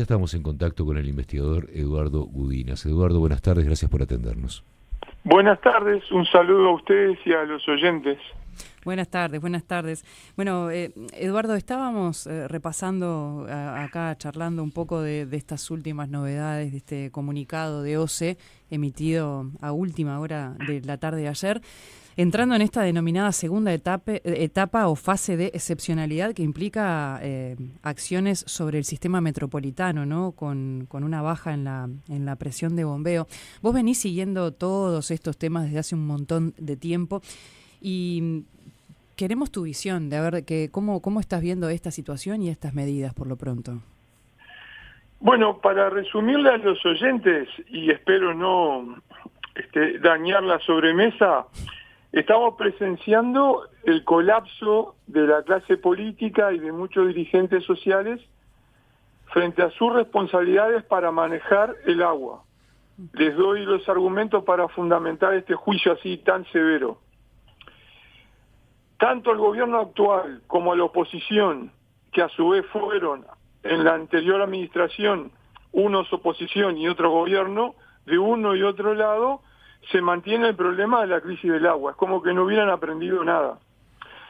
Ya estamos en contacto con el investigador Eduardo Gudinas. Eduardo, buenas tardes, gracias por atendernos. Buenas tardes, un saludo a ustedes y a los oyentes. Buenas tardes, buenas tardes. Bueno, Eduardo, estábamos repasando acá, charlando un poco de estas últimas novedades, de este comunicado de OCE emitido a última hora de la tarde de ayer, entrando en esta denominada segunda etapa o fase de excepcionalidad que implica acciones sobre el sistema metropolitano, ¿no? Con una baja en la presión de bombeo. Vos venís siguiendo todos estos temas desde hace un montón de tiempo y queremos tu visión de a ver cómo estás viendo esta situación y estas medidas por lo pronto. Bueno, para resumirle a los oyentes, y espero no dañar la sobremesa, estamos presenciando el colapso de la clase política y de muchos dirigentes sociales frente a sus responsabilidades para manejar el agua. Les doy los argumentos para fundamentar este juicio así tan severo. Tanto el gobierno actual como la oposición, que a su vez fueron en la anterior administración unos oposición y otro gobierno, de uno y otro lado, se mantiene el problema de la crisis del agua. Es como que no hubieran aprendido nada.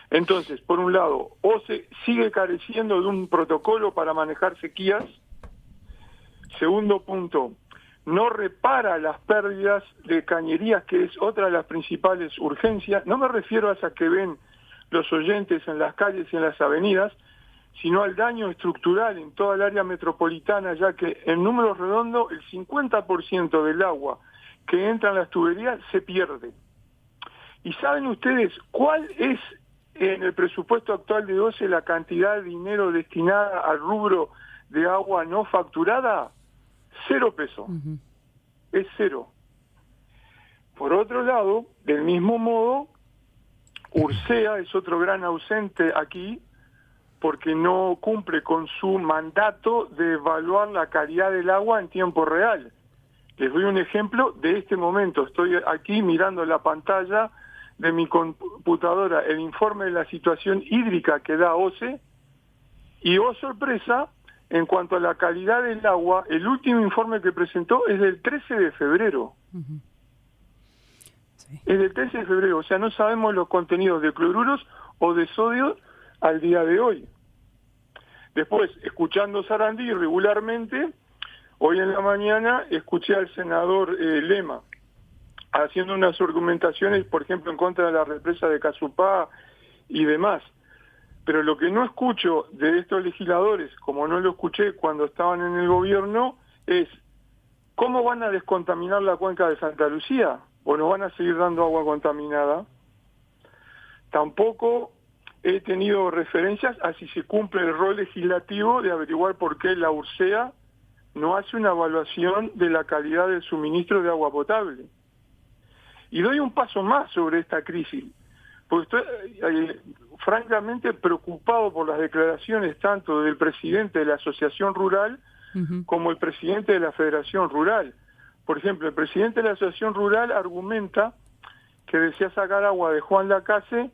Entonces, por un lado, OCE sigue careciendo de un protocolo para manejar sequías. Segundo punto, no repara las pérdidas de cañerías, que es otra de las principales urgencias. No me refiero a esas que ven los oyentes en las calles y en las avenidas, sino al daño estructural en toda el área metropolitana, ya que en números redondos el 50% del agua que entra en las tuberías se pierde. ¿Y saben ustedes cuál es en el presupuesto actual de OCE la cantidad de dinero destinada al rubro de agua no facturada? 0 pesos. Es 0. Por otro lado, del mismo modo, Ursea es otro gran ausente aquí porque no cumple con su mandato de evaluar la calidad del agua en tiempo real. Les doy un ejemplo de este momento. Estoy aquí mirando la pantalla de mi computadora el informe de la situación hídrica que da OCE y, oh sorpresa, en cuanto a la calidad del agua, el último informe que presentó es del 13 de febrero. Sí. Es del 13 de febrero, o sea, no sabemos los contenidos de cloruros o de sodio al día de hoy. Después, escuchando Sarandí regularmente, hoy en la mañana escuché al senador Lema haciendo unas argumentaciones, por ejemplo, en contra de la represa de Casupá y demás. Pero lo que no escucho de estos legisladores, como no lo escuché cuando estaban en el gobierno, es ¿cómo van a descontaminar la cuenca de Santa Lucía? ¿O nos van a seguir dando agua contaminada? Tampoco he tenido referencias a si se cumple el rol legislativo de averiguar por qué la Ursea no hace una evaluación de la calidad del suministro de agua potable. Y doy un paso más sobre esta crisis, porque estoy francamente preocupado por las declaraciones tanto del presidente de la Asociación Rural como el presidente de la Federación Rural. Por ejemplo, el presidente de la Asociación Rural argumenta que desea sacar agua de Juan Lacase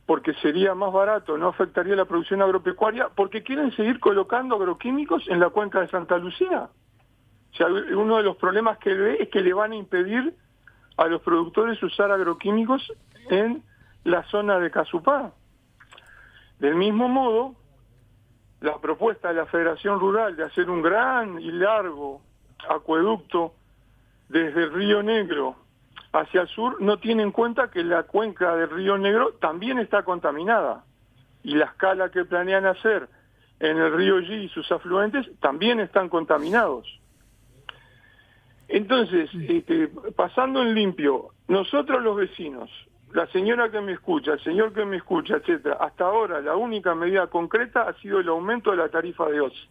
porque sería más barato, no afectaría la producción agropecuaria, porque quieren seguir colocando agroquímicos en la cuenca de Santa Lucía. O sea, uno de los problemas que ve es que le van a impedir a los productores usar agroquímicos en la zona de Casupá. Del mismo modo, la propuesta de la Federación Rural de hacer un gran y largo acueducto desde el Río Negro hacia el sur no tiene en cuenta que la cuenca del Río Negro también está contaminada y la escala que planean hacer en el río G y sus afluentes también están contaminados. Entonces, pasando en limpio, nosotros los vecinos, la señora que me escucha, el señor que me escucha, etcétera, hasta ahora la única medida concreta ha sido el aumento de la tarifa de OCE.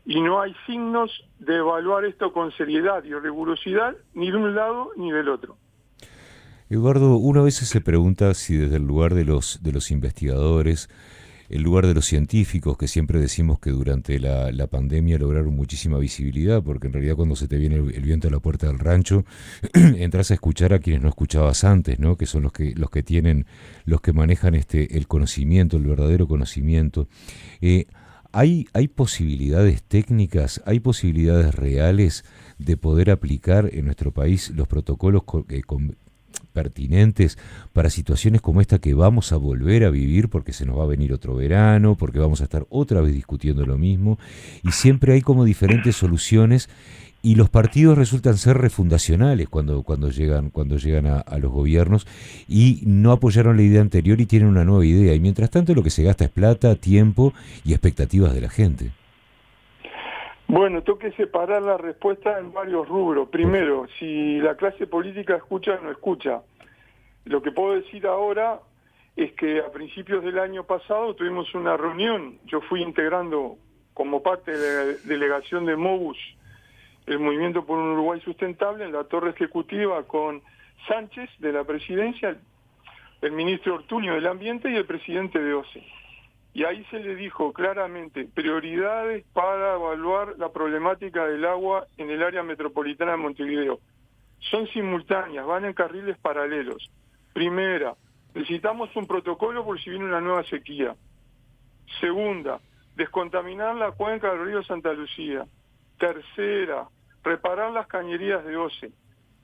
Y no hay signos de evaluar esto con seriedad y rigurosidad ni de un lado ni del otro. Eduardo, una vez se pregunta si desde el lugar de los investigadores, el lugar de los científicos, que siempre decimos que durante la pandemia lograron muchísima visibilidad, porque en realidad cuando se te viene el viento a la puerta del rancho, entras a escuchar a quienes no escuchabas antes, ¿no? Que son los que tienen, los que manejan el conocimiento, el verdadero conocimiento. ¿Hay posibilidades técnicas, hay posibilidades reales de poder aplicar en nuestro país los protocolos pertinentes para situaciones como esta que vamos a volver a vivir porque se nos va a venir otro verano, porque vamos a estar otra vez discutiendo lo mismo, y siempre hay como diferentes soluciones y los partidos resultan ser refundacionales cuando llegan a los gobiernos y no apoyaron la idea anterior y tienen una nueva idea, y mientras tanto lo que se gasta es plata, tiempo y expectativas de la gente? Bueno, tengo que separar la respuesta en varios rubros. Primero, si la clase política escucha o no escucha. Lo que puedo decir ahora es que a principios del año pasado tuvimos una reunión. Yo fui integrando como parte de la delegación de MOVUS, el Movimiento por un Uruguay Sustentable, en la torre ejecutiva con Sánchez de la presidencia, el ministro Ortuño del Ambiente y el presidente de OCE. Y ahí se le dijo claramente prioridades para evaluar la problemática del agua en el área metropolitana de Montevideo. Son simultáneas, van en carriles paralelos. Primera, necesitamos un protocolo por si viene una nueva sequía. Segunda, descontaminar la cuenca del río Santa Lucía. Tercera, reparar las cañerías de OCE.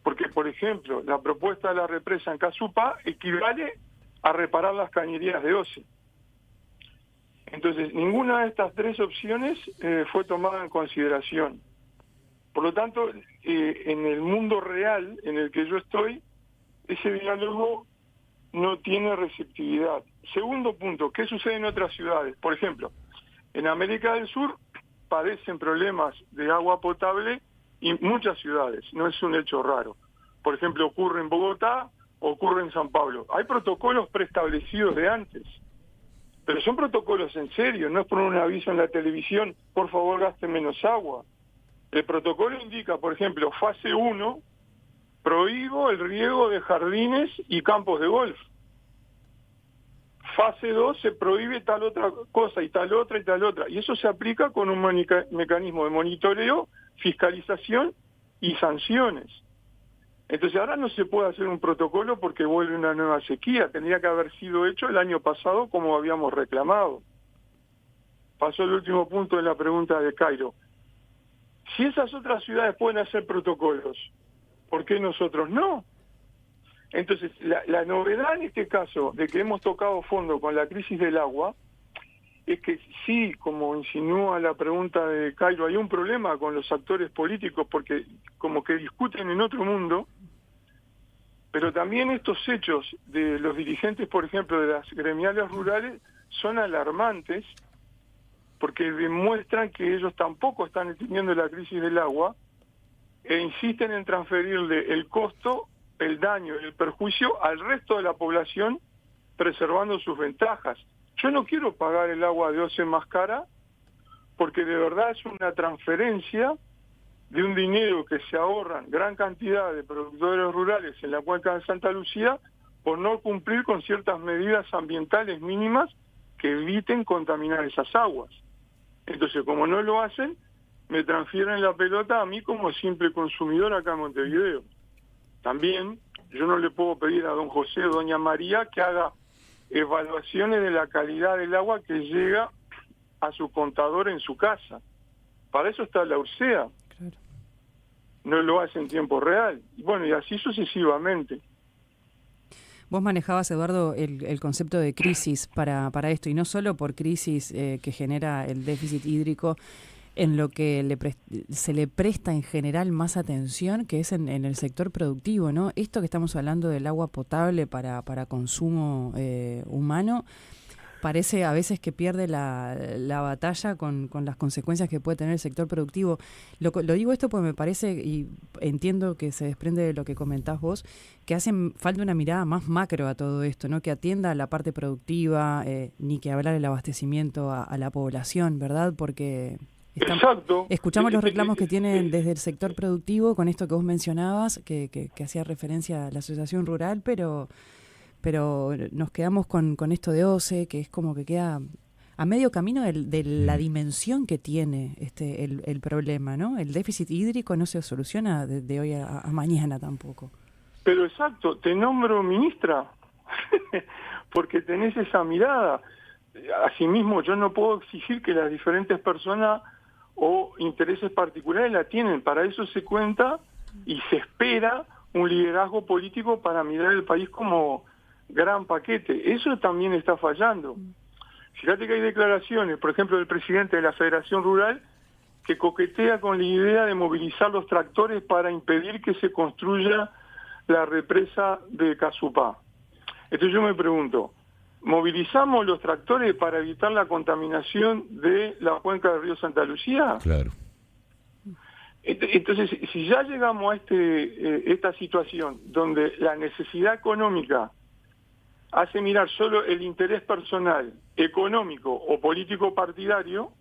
Porque, por ejemplo, la propuesta de la represa en Casupá equivale a reparar las cañerías de OCE. Entonces, ninguna de estas tres opciones fue tomada en consideración. Por lo tanto, en el mundo real en el que yo estoy, ese diálogo no tiene receptividad. Segundo punto, ¿qué sucede en otras ciudades? Por ejemplo, en América del Sur padecen problemas de agua potable y muchas ciudades, no es un hecho raro. Por ejemplo, ocurre en Bogotá, ocurre en San Pablo. Hay protocolos preestablecidos de antes. Pero son protocolos en serio, no es por un aviso en la televisión, por favor gaste menos agua. El protocolo indica, por ejemplo, fase 1, prohíbo el riego de jardines y campos de golf. Fase 2, se prohíbe tal otra cosa y tal otra y tal otra. Y eso se aplica con un mecanismo de monitoreo, fiscalización y sanciones. Entonces ahora no se puede hacer un protocolo porque vuelve una nueva sequía. Tendría que haber sido hecho el año pasado como habíamos reclamado. Pasó el último punto de la pregunta de Cairo. Si esas otras ciudades pueden hacer protocolos, ¿por qué nosotros no? Entonces la novedad en este caso de que hemos tocado fondo con la crisis del agua es que sí, como insinúa la pregunta de Cairo, hay un problema con los actores políticos porque como que discuten en otro mundo, pero también estos hechos de los dirigentes, por ejemplo, de las gremiales rurales, son alarmantes porque demuestran que ellos tampoco están entendiendo la crisis del agua e insisten en transferirle el costo, el daño y el perjuicio al resto de la población, preservando sus ventajas. Yo no quiero pagar el agua de OCE más cara porque de verdad es una transferencia de un dinero que se ahorran gran cantidad de productores rurales en la cuenca de Santa Lucía por no cumplir con ciertas medidas ambientales mínimas que eviten contaminar esas aguas. Entonces, como no lo hacen, me transfieren la pelota a mí como simple consumidor acá en Montevideo. También yo no le puedo pedir a don José o doña María que haga evaluaciones de la calidad del agua que llega a su contador en su casa. Para eso está la URSEA. Claro. No lo hace en tiempo real. Bueno, y así sucesivamente. Vos manejabas, Eduardo, el concepto de crisis para esto, y no solo por crisis que genera el déficit hídrico, en lo que se le presta en general más atención, que es en el sector productivo, ¿no? Esto que estamos hablando del agua potable para consumo humano, parece a veces que pierde la batalla con las consecuencias que puede tener el sector productivo. Lo digo esto porque me parece, y entiendo que se desprende de lo que comentás vos, que hace falta una mirada más macro a todo esto, ¿no? Que atienda a la parte productiva, ni que hablar del abastecimiento a la población, ¿verdad? Porque exacto. Escuchamos los reclamos que tienen desde el sector productivo con esto que vos mencionabas, que hacía referencia a la asociación rural, pero nos quedamos con esto de OCE, que es como que queda a medio camino de la dimensión que tiene el problema, ¿no? El déficit hídrico no se soluciona de hoy a mañana tampoco. Pero exacto, te nombro ministra, porque tenés esa mirada. asimismo, yo no puedo exigir que las diferentes personas o intereses particulares la tienen. Para eso se cuenta y se espera un liderazgo político para mirar el país como gran paquete. Eso también está fallando. Fíjate que hay declaraciones, por ejemplo, del presidente de la Federación Rural, que coquetea con la idea de movilizar los tractores para impedir que se construya la represa de Casupá. Entonces yo me pregunto, ¿movilizamos los tractores para evitar la contaminación de la cuenca del río Santa Lucía? Claro. Entonces, si ya llegamos a esta situación donde la necesidad económica hace mirar solo el interés personal, económico o político partidario,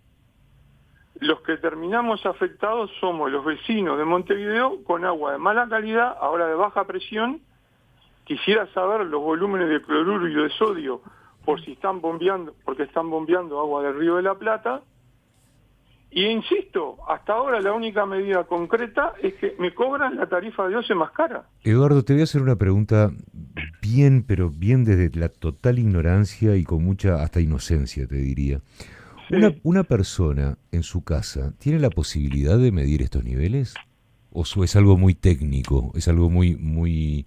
los que terminamos afectados somos los vecinos de Montevideo con agua de mala calidad, ahora de baja presión. Quisiera saber los volúmenes de cloruro y de sodio porque están bombeando agua del Río de la Plata. Y insisto, hasta ahora la única medida concreta es que me cobran la tarifa de OCE más cara. Eduardo, te voy a hacer una pregunta bien, pero bien desde la total ignorancia y con mucha hasta inocencia, te diría. Sí. ¿Una persona en su casa tiene la posibilidad de medir estos niveles? ¿O es algo muy técnico? ¿Es algo muy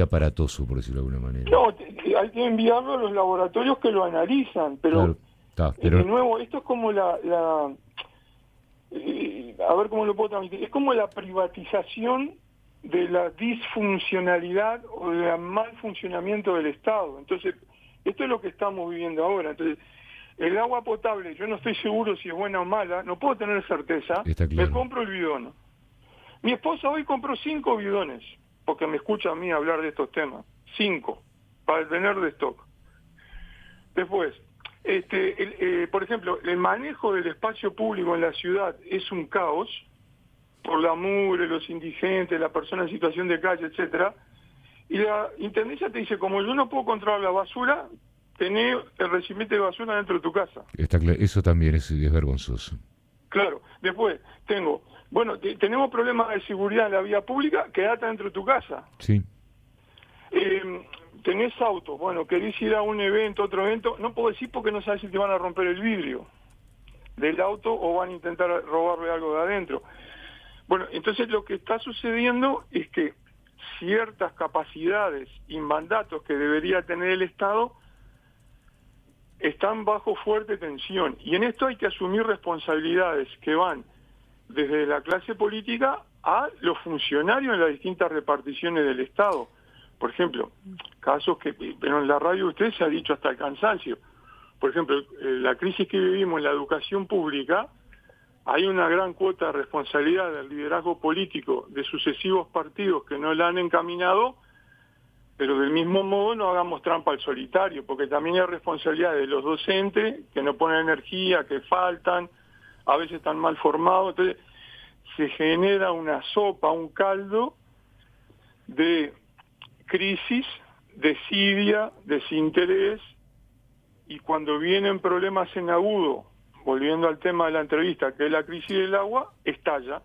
aparatoso, por decirlo de alguna manera? No, hay que enviarlo a los laboratorios que lo analizan, pero... Claro, de nuevo, esto es como a ver cómo lo puedo transmitir, es como la privatización de la disfuncionalidad o del mal funcionamiento del Estado. Entonces, esto es lo que estamos viviendo ahora. Entonces, el agua potable, yo no estoy seguro si es buena o mala, no puedo tener certeza, Está claro. me compro el bidón. Mi esposa hoy compró 5 bidones, porque me escucha a mí hablar de estos temas, 5, para tener de stock. Después, por ejemplo, el manejo del espacio público en la ciudad es un caos por la mugre, los indigentes, la persona en situación de calle, etcétera. Y la intendencia te dice, como yo no puedo controlar la basura, tenés el recipiente de basura dentro de tu casa. Está claro. Eso también es vergonzoso. Claro. Después, tenemos problemas de seguridad en la vía pública, quedate dentro de tu casa. Sí. Tenés auto, querés ir a un evento, otro evento, no puedo decir porque no sabes si te van a romper el vidrio del auto o van a intentar robarle algo de adentro. Bueno, entonces lo que está sucediendo es que ciertas capacidades y mandatos que debería tener el Estado están bajo fuerte tensión. Y en esto hay que asumir responsabilidades que van desde la clase política a los funcionarios en las distintas reparticiones del Estado. Por ejemplo, casos pero en la radio usted se ha dicho hasta el cansancio. Por ejemplo, la crisis que vivimos en la educación pública, hay una gran cuota de responsabilidad del liderazgo político de sucesivos partidos que no la han encaminado, pero del mismo modo no hagamos trampa al solitario, porque también hay responsabilidad de los docentes que no ponen energía, que faltan, a veces están mal formados. Entonces, se genera una sopa, un caldo de crisis, desidia, desinterés, y cuando vienen problemas en agudo, volviendo al tema de la entrevista, que es la crisis del agua, estalla,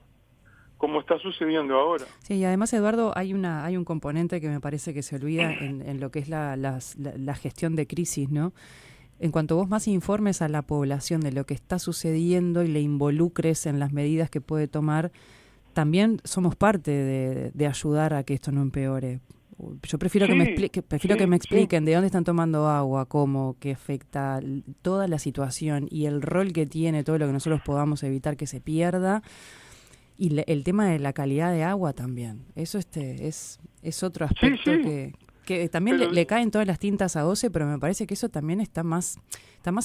como está sucediendo ahora. Sí, y además, Eduardo, hay un componente que me parece que se olvida en lo que es la gestión de crisis, ¿no? En cuanto vos más informes a la población de lo que está sucediendo y le involucres en las medidas que puede tomar, también somos parte de ayudar a que esto no empeore. Yo prefiero que me expliquen de dónde están tomando agua, cómo, qué afecta toda la situación y el rol que tiene todo lo que nosotros podamos evitar que se pierda, y el tema de la calidad de agua también. Eso es otro aspecto que también le caen todas las tintas a OCE, pero me parece que eso también está más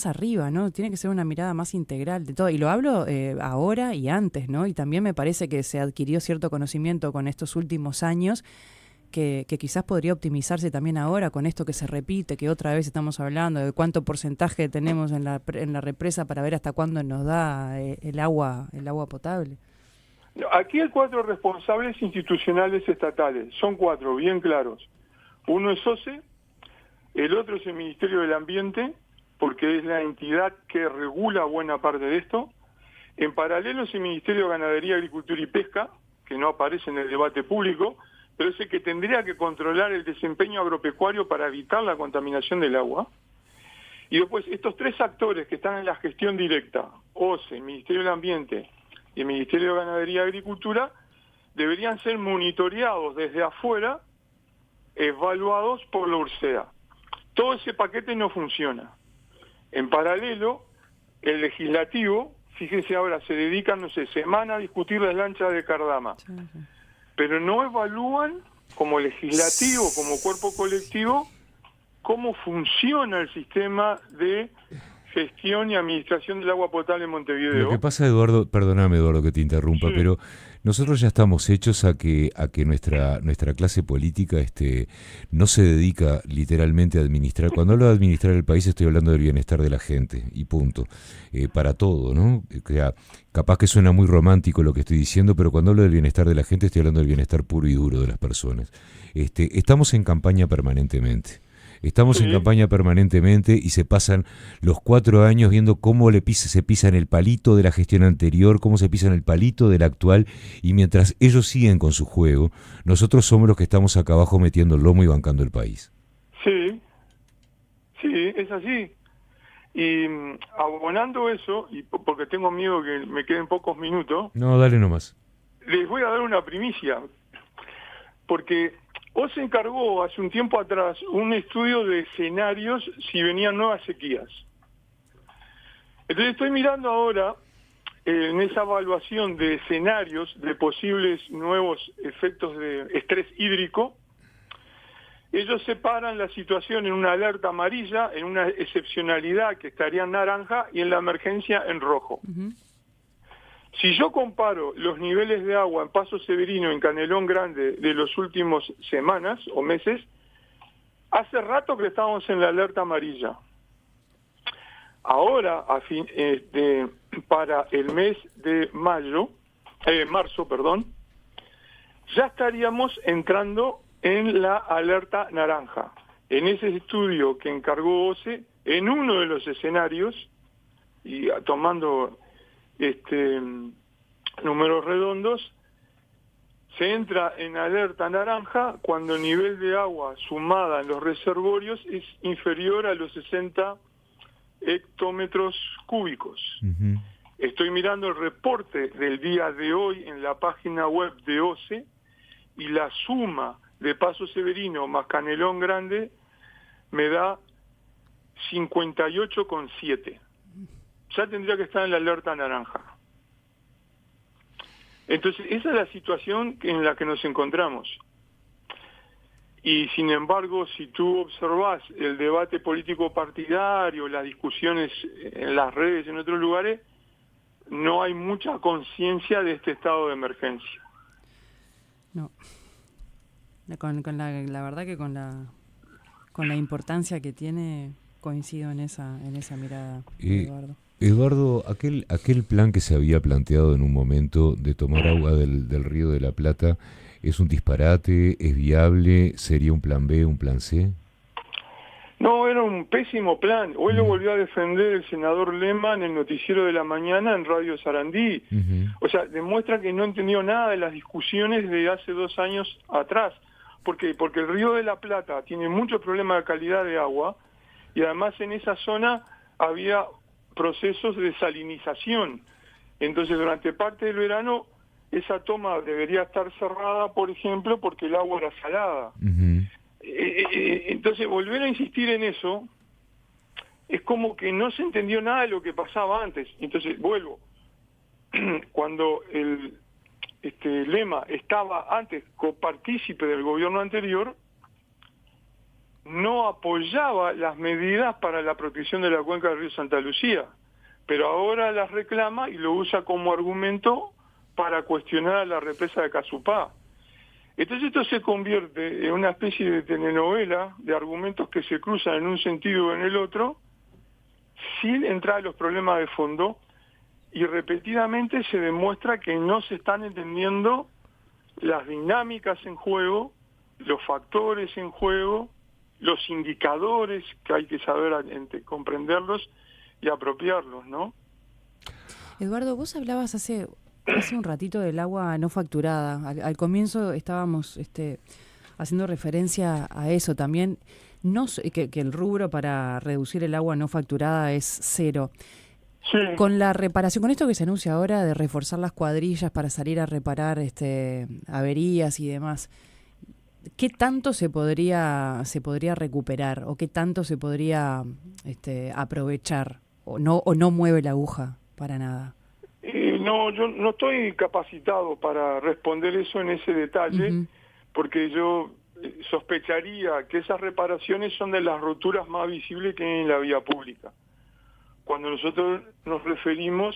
arriba, ¿no? Tiene que ser una mirada más integral de todo. Y lo hablo ahora y antes, ¿no? Y también me parece que se adquirió cierto conocimiento con estos últimos años que quizás podría optimizarse también ahora con esto que se repite, que otra vez estamos hablando de cuánto porcentaje tenemos en la represa para ver hasta cuándo nos da el agua potable. Aquí hay 4 responsables institucionales estatales, son 4, bien claros. Uno es OCE, el otro es el Ministerio del Ambiente, porque es la entidad que regula buena parte de esto. En paralelo es el Ministerio de Ganadería, Agricultura y Pesca, que no aparece en el debate público, pero es el que tendría que controlar el desempeño agropecuario para evitar la contaminación del agua. Y después estos tres actores que están en la gestión directa, OCE, Ministerio del Ambiente y el Ministerio de Ganadería y Agricultura, deberían ser monitoreados desde afuera, evaluados por la URSEA. Todo ese paquete no funciona. En paralelo, el legislativo, fíjense ahora, se dedica, no sé, semana a discutir las lanchas de Cardama, pero no evalúan como legislativo, como cuerpo colectivo, cómo funciona el sistema de gestión y administración del agua potable en Montevideo. Lo que pasa, Eduardo, perdóname, Eduardo, que te interrumpa, Sí. pero nosotros ya estamos hechos a que nuestra clase política no se dedica literalmente a administrar. Cuando hablo de administrar el país estoy hablando del bienestar de la gente, y punto. Para todo, ¿no? O sea, capaz que suena muy romántico lo que estoy diciendo, pero cuando hablo del bienestar de la gente estoy hablando del bienestar puro y duro de las personas. Estamos en campaña permanentemente. Estamos en campaña permanentemente y se pasan los 4 años viendo cómo se pisan el palito de la gestión anterior, cómo se pisan el palito de la actual, y mientras ellos siguen con su juego, nosotros somos los que estamos acá abajo metiendo el lomo y bancando el país. Sí, es así. Y abonando eso, y porque tengo miedo que me queden pocos minutos, No, dale nomás. les voy a dar una primicia, porque OCE encargó hace un tiempo atrás un estudio de escenarios si venían nuevas sequías. Entonces estoy mirando ahora en esa evaluación de escenarios de posibles nuevos efectos de estrés hídrico. Ellos separan la situación en una alerta amarilla, en una excepcionalidad que estaría en naranja y en la emergencia en rojo. Si yo comparo los niveles de agua en Paso Severino, en Canelón Grande, de los últimos semanas o meses, hace rato que estábamos en la alerta amarilla. Ahora, para el mes de marzo, ya estaríamos entrando en la alerta naranja. En ese estudio que encargó OCE, en uno de los escenarios, y tomando números redondos, se entra en alerta naranja cuando el nivel de agua sumada en los reservorios es inferior a los 60 hectómetros cúbicos. Estoy mirando el reporte del día de hoy en la página web de OCE y la suma de Paso Severino más Canelón Grande me da 58,7. Ya tendría que estar en la alerta naranja. Entonces, esa es la situación en la que nos encontramos. Y sin embargo, si tú observas el debate político partidario, las discusiones en las redes, en otros lugares, no hay mucha conciencia de este estado de emergencia. No. La verdad que con la importancia que tiene, coincido en esa mirada, Eduardo. Eduardo, aquel plan que se había planteado en un momento de tomar agua del Río de la Plata, ¿es un disparate? ¿Es viable? ¿Sería un plan B, un plan C? No, era un pésimo plan. Hoy lo volvió a defender el senador Lema en el noticiero de la mañana en Radio Sarandí. O sea, demuestra que no entendió nada de las discusiones de hace 2 años atrás. ¿Por qué? Porque el Río de la Plata tiene muchos problemas de calidad de agua y además en esa zona había procesos de salinización. Entonces, durante parte del verano, esa toma debería estar cerrada, por ejemplo, porque el agua era salada. Entonces, volver a insistir en eso es como que no se entendió nada de lo que pasaba antes. Entonces, vuelvo. Cuando el Lema estaba antes copartícipe del gobierno anterior, no apoyaba las medidas para la protección de la cuenca del río Santa Lucía, pero ahora las reclama y lo usa como argumento para cuestionar a la represa de Casupá. Entonces esto se convierte en una especie de telenovela de argumentos que se cruzan en un sentido o en el otro, sin entrar en los problemas de fondo, y repetidamente se demuestra que no se están entendiendo las dinámicas en juego, los factores en juego, los indicadores que hay que saber comprenderlos y apropiarlos, ¿no? Eduardo, vos hablabas hace un ratito del agua no facturada. Al comienzo estábamos haciendo referencia a eso también. que el rubro para reducir el agua no facturada es cero. Sí. Con la reparación, con esto que se anuncia ahora de reforzar las cuadrillas para salir a reparar averías y demás, ¿qué tanto se podría recuperar o qué tanto se podría aprovechar o no mueve la aguja para nada? No, yo no estoy capacitado para responder eso en ese detalle, porque yo sospecharía que esas reparaciones son de las roturas más visibles que hay en la vía pública. Cuando nosotros nos referimos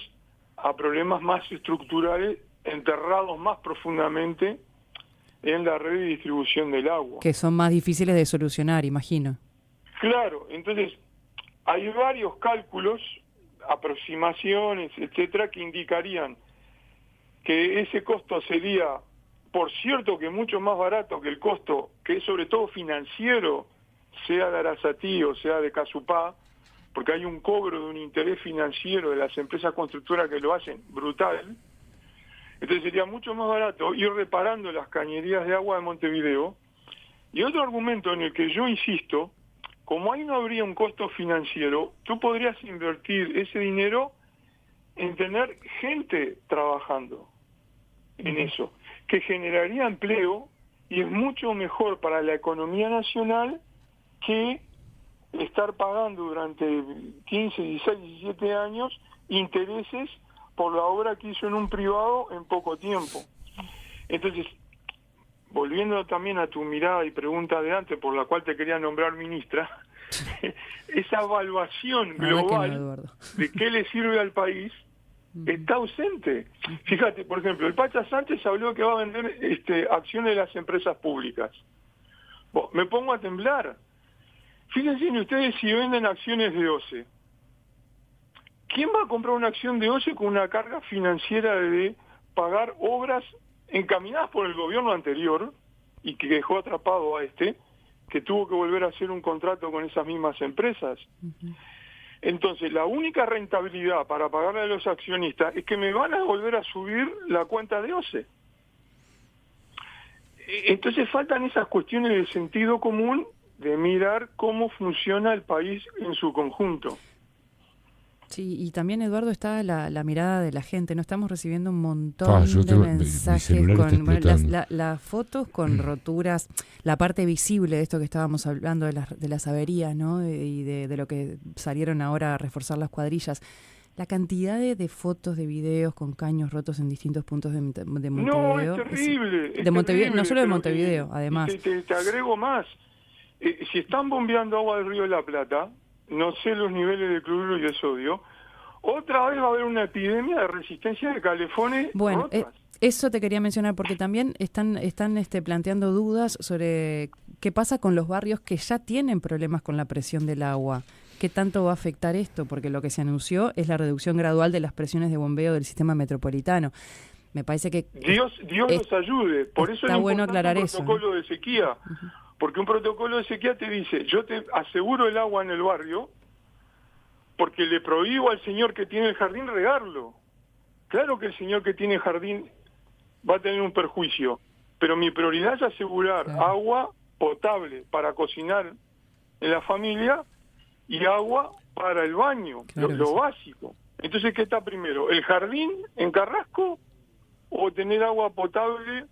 a problemas más estructurales, enterrados más profundamente en la red de distribución del agua. Que son más difíciles de solucionar, imagino. Claro, entonces hay varios cálculos, aproximaciones, etcétera, que indicarían que ese costo sería, por cierto, que mucho más barato que el costo, que es sobre todo financiero, sea de Arasatí o sea de Casupá, porque hay un cobro de un interés financiero de las empresas constructoras que lo hacen brutal. Entonces sería mucho más barato ir reparando las cañerías de agua de Montevideo. Y otro argumento en el que yo insisto, como ahí no habría un costo financiero, tú podrías invertir ese dinero en tener gente trabajando en eso, que generaría empleo y es mucho mejor para la economía nacional que estar pagando durante 15, 16, 17 años intereses por la obra que hizo en un privado en poco tiempo. Entonces, volviendo también a tu mirada y pregunta de antes, por la cual te quería nombrar ministra, esa evaluación global de qué le sirve al país está ausente. Fíjate, por ejemplo, el Pacha Sánchez habló que va a vender acciones de las empresas públicas. Me pongo a temblar. Fíjense ustedes si venden acciones de OCE. ¿Quién va a comprar una acción de OCE con una carga financiera de pagar obras encaminadas por el gobierno anterior y que dejó atrapado a que tuvo que volver a hacer un contrato con esas mismas empresas? Entonces, la única rentabilidad para pagarle a los accionistas es que me van a volver a subir la cuenta de OCE. Entonces faltan esas cuestiones de sentido común, de mirar cómo funciona el país en su conjunto. Sí, y también, Eduardo, está la mirada de la gente. No estamos recibiendo un montón de mensajes con las fotos con roturas, la parte visible de esto que estábamos hablando de las averías, ¿no? Y de lo que salieron ahora a reforzar las cuadrillas. La cantidad de fotos, de videos con caños rotos en distintos puntos de Montevideo. No, es terrible. Montevideo, no solo de Montevideo, además. Te agrego más. Si están bombeando agua del Río de la Plata, no sé los niveles de cloruro y de sodio, otra vez va a haber una epidemia de resistencia de calefones. Bueno, eso te quería mencionar porque también están planteando dudas sobre qué pasa con los barrios que ya tienen problemas con la presión del agua. ¿Qué tanto va a afectar esto? Porque lo que se anunció es la reducción gradual de las presiones de bombeo del sistema metropolitano. Me parece que Dios nos ayude. Por eso está bueno aclarar un protocolo de sequía. Porque un protocolo de sequía te dice, yo te aseguro el agua en el barrio, porque le prohíbo al señor que tiene el jardín regarlo. Claro que el señor que tiene jardín va a tener un perjuicio, pero mi prioridad es asegurar agua potable para cocinar en la familia y agua para el baño, lo básico. Entonces, ¿qué está primero? ¿El jardín en Carrasco o tener agua potable,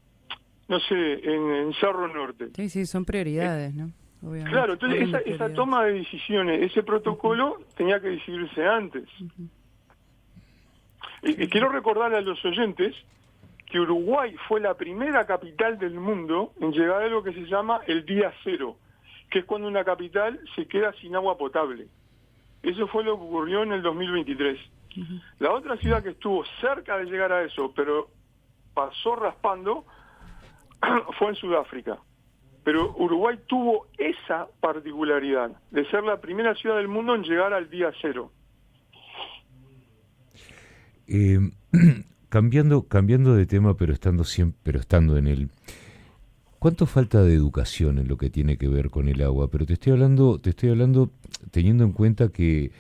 no sé, en Cerro Norte? Sí, son prioridades, ¿no? Obviamente. Claro, entonces esa toma de decisiones, ese protocolo tenía que decidirse antes. Y quiero recordarle a los oyentes que Uruguay fue la primera capital del mundo en llegar a lo que se llama el día cero, que es cuando una capital se queda sin agua potable. Eso fue lo que ocurrió en el 2023. La otra ciudad que estuvo cerca de llegar a eso, pero pasó raspando, fue en Sudáfrica. Pero Uruguay tuvo esa particularidad de ser la primera ciudad del mundo en llegar al día cero. Cambiando de tema, pero estando en él. ¿Cuánto falta de educación en lo que tiene que ver con el agua? Pero te estoy hablando teniendo en cuenta que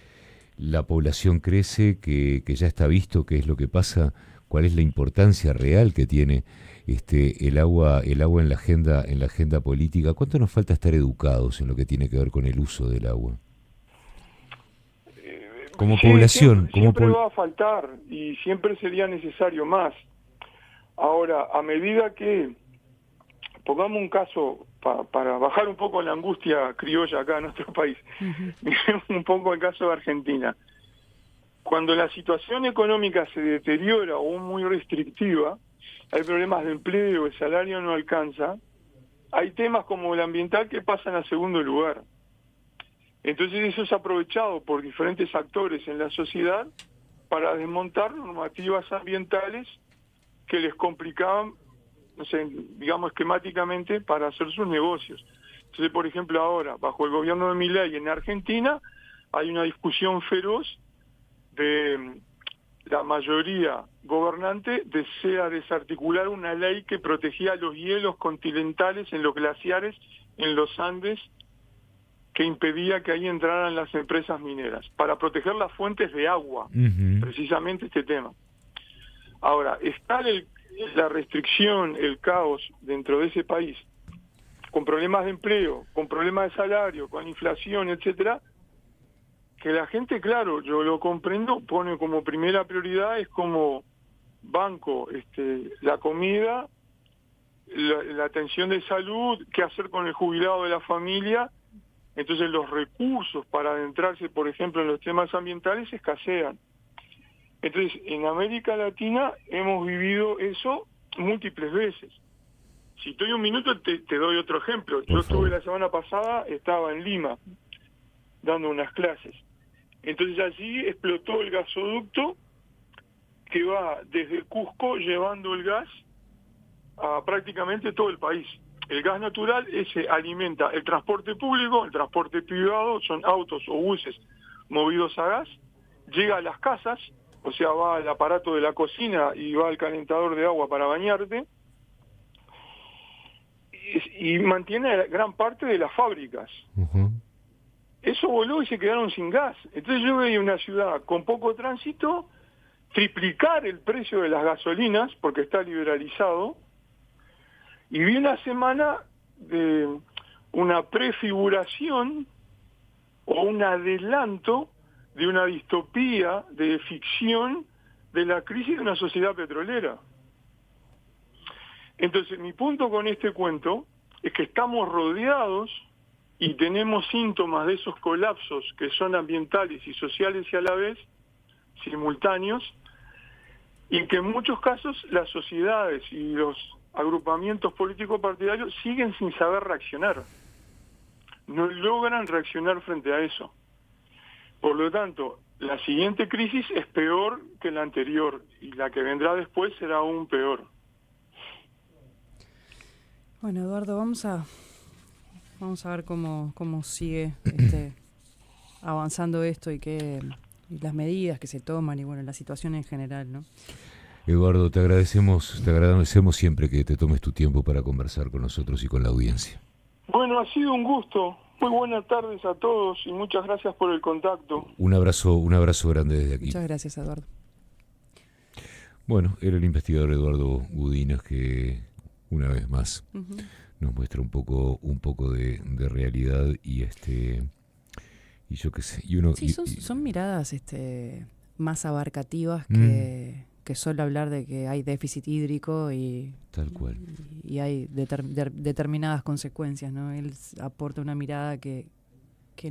la población crece, que ya está visto qué es lo que pasa cuál es la importancia real que tiene el agua en la agenda política. ¿Cuánto nos falta estar educados en lo que tiene que ver con el uso del agua? Como Sí, población, siempre va a faltar y siempre sería necesario más. Ahora, a medida que, pongamos un caso para bajar un poco la angustia criolla acá en nuestro país, miremos un poco el caso de Argentina. Cuando la situación económica se deteriora o muy restrictiva, hay problemas de empleo, el salario no alcanza, hay temas como el ambiental que pasan a segundo lugar. Entonces eso es aprovechado por diferentes actores en la sociedad para desmontar normativas ambientales que les complicaban, no sé, digamos esquemáticamente, para hacer sus negocios. Entonces, por ejemplo, ahora, bajo el gobierno de Milei en Argentina, hay una discusión feroz de la mayoría gobernante desea desarticular una ley que protegía los hielos continentales en los glaciares, en los Andes, que impedía que ahí entraran las empresas mineras, para proteger las fuentes de agua, precisamente este tema. Ahora, está la restricción, el caos dentro de ese país, con problemas de empleo, con problemas de salario, con inflación, etcétera, que la gente, claro, yo lo comprendo, pone como primera prioridad, es como banco, la comida, la atención de salud, qué hacer con el jubilado de la familia. Entonces los recursos para adentrarse, por ejemplo, en los temas ambientales escasean. Entonces, en América Latina hemos vivido eso múltiples veces. Si te doy un minuto, te doy otro ejemplo. Yo estuve la semana pasada, estaba en Lima, dando unas clases. Entonces allí explotó el gasoducto que va desde Cusco llevando el gas a prácticamente todo el país. El gas natural ese alimenta el transporte público, el transporte privado, son autos o buses movidos a gas, llega a las casas, o sea, va al aparato de la cocina y va al calentador de agua para bañarte, y mantiene gran parte de las fábricas. Eso voló y se quedaron sin gas. Entonces yo veía una ciudad con poco tránsito, triplicar el precio de las gasolinas, porque está liberalizado, y vi una semana de una prefiguración o un adelanto de una distopía de ficción de la crisis de una sociedad petrolera. Entonces, mi punto con este cuento es que estamos rodeados y tenemos síntomas de esos colapsos que son ambientales y sociales y a la vez simultáneos, y que en muchos casos las sociedades y los agrupamientos políticos partidarios siguen sin saber reaccionar. No logran reaccionar frente a eso. Por lo tanto, la siguiente crisis es peor que la anterior y la que vendrá después será aún peor. Bueno, Eduardo, vamos a ver cómo sigue avanzando esto y las medidas que se toman y bueno, la situación en general, ¿no? Eduardo, te agradecemos siempre que te tomes tu tiempo para conversar con nosotros y con la audiencia. Bueno, ha sido un gusto. Muy buenas tardes a todos y muchas gracias por el contacto. Un abrazo grande desde aquí. Muchas gracias, Eduardo. Bueno, era el investigador Eduardo Gudinas que una vez más nos muestra un poco de realidad y yo qué sé. Son miradas más abarcativas que solo hablar de que hay déficit hídrico y tal cual y hay determinadas consecuencias, ¿no? Él aporta una mirada que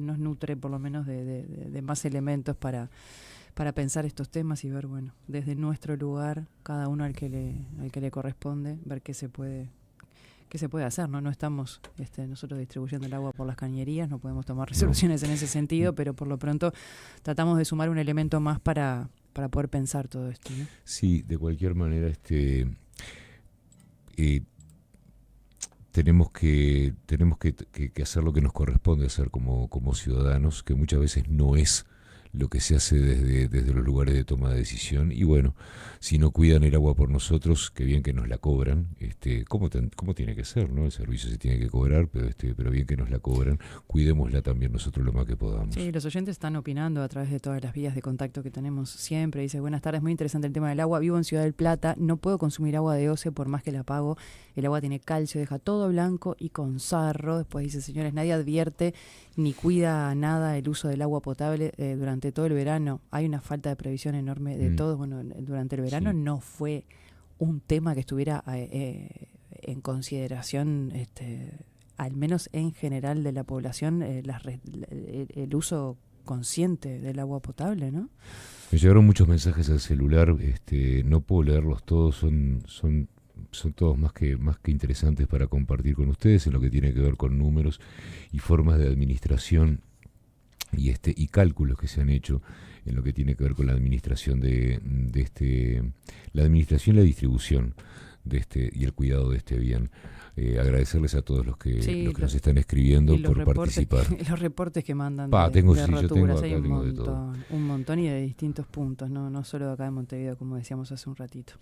nos nutre por lo menos de más elementos para pensar estos temas y ver, bueno, desde nuestro lugar, cada uno al que le corresponde, ver qué se puede hacer, ¿no? No estamos nosotros distribuyendo el agua por las cañerías, no podemos tomar resoluciones en ese sentido, pero por lo pronto tratamos de sumar un elemento más para poder pensar todo esto, ¿no? Sí, de cualquier manera, tenemos que hacer lo que nos corresponde hacer como ciudadanos, que muchas veces no es lo que se hace desde los lugares de toma de decisión. Y bueno, si no cuidan el agua por nosotros, qué bien que nos la cobran, como tiene que ser, ¿no? El servicio se tiene que cobrar, pero bien que nos la cobran, cuidémosla también nosotros lo más que podamos. Sí, los oyentes están opinando a través de todas las vías de contacto que tenemos siempre. Dice, buenas tardes, muy interesante el tema del agua. Vivo en Ciudad del Plata, no puedo consumir agua de OCE por más que la pago. El agua tiene calcio, deja todo blanco y con sarro. Después dice, señores, nadie advierte ni cuida nada el uso del agua potable durante todo el verano. Hay una falta de previsión enorme de todo. Bueno, durante el verano no fue un tema que estuviera en consideración, al menos en general de la población, el uso consciente del agua potable, ¿no? Me llegaron muchos mensajes al celular, no puedo leerlos todos, son todos más que interesantes para compartir con ustedes en lo que tiene que ver con números y formas de administración y cálculos que se han hecho en lo que tiene que ver con la administración la administración y la distribución y el cuidado de este bien. Agradecerles a todos los que nos están escribiendo por participar. Los reportes que mandan tengo roturas, hay de todo. un montón y de distintos puntos, no solo de acá de Montevideo, como decíamos hace un ratito.